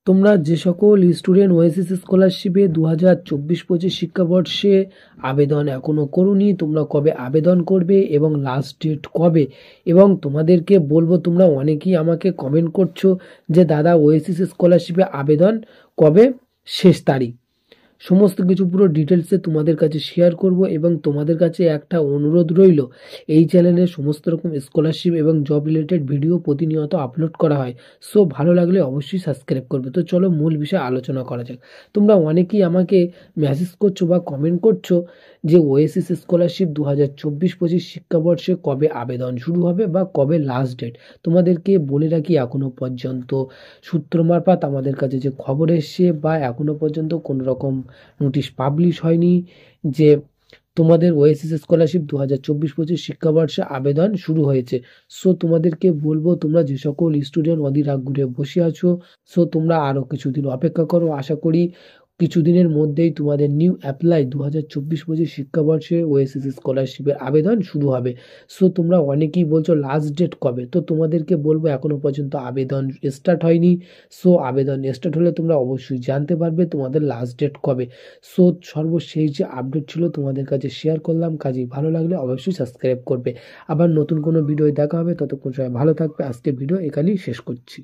তোমরা যে সকল স্টুডেন্ট ওয়েসিস স্কলারশিপে 2024-25 শিক্ষাবর্ষে আবেদন এখনো করোনি, তোমরা কবে আবেদন করবে এবং লাস্ট ডেট কবে? এবং তোমাদেরকে বলবো, তোমরা অনেকেই আমাকে কমেন্ট করছো যে দাদা ওয়েসিস স্কলারশিপে আবেদন কবে শেষ তারিখ। সমস্ত কিছু পুরো ডিটেলসে তোমাদের কাছে শেয়ার করব এবং তোমাদের কাছে একটা অনুরোধ রইল, এই চ্যানেলে সমস্ত রকম স্কলারশিপ এবং জব রিলেটেড ভিডিও প্রতিনিয়ত আপলোড করা হয়। সো ভালো লাগলে অবশ্যই সাবস্ক্রাইব করবে। তো চলো মূল বিষয়ে আলোচনা করা যাক। তোমরা অনেকেই আমাকে মেসেজ করছো বা কমেন্ট করছো যে ওয়েসিস স্কলারশিপ 2024-25 শিক্ষাবর্ষে কবে আবেদন শুরু হবে বা কবে লাস্ট ডেট। তোমাদেরকে বলে রাখি, এখনো পর্যন্ত সূত্র মারফত আমাদের কাছে যে খবর এসছে বা এখনো পর্যন্ত কোনো রকম নোটিশ পাবলিশ হয়নি যে তোমাদের ওয়েসিস স্কলারশিপ 2024-25 শিক্ষাবর্ষে আবেদন শুরু হয়েছে। সো তোমাদেরকে বলবো, তোমরা যে সকল স্টুডেন্ট অধীর আগ্রহে বসে আছো, সো তোমরা আরও কিছুদিন অপেক্ষা করো। আশা করি কিছুদিনের মধ্যেই তোমাদের নিউ অ্যাপ্লাই 2024-25 শিক্ষাবর্ষে ওয়েসিস স্কলারশিপের আবেদন শুরু হবে। সো তোমরা অনেকেই বলছো লাস্ট ডেট কবে, তো তোমাদেরকে বলবো এখনো পর্যন্ত আবেদন স্টার্ট হয়নি। সো আবেদন স্টার্ট হলে তোমরা অবশ্যই জানতে পারবে তোমাদের লাস্ট ডেট কবে। সো সর্বশেষ যে আপডেট ছিল তোমাদের কাছে শেয়ার করলাম। কাজেই ভালো লাগলে অবশ্যই সাবস্ক্রাইব করবে। আবার নতুন কোনো ভিডিও দেখা হবে, ততক্ষণ সবাই ভালো থাকবে। আজকে ভিডিও এখানেই শেষ করছি।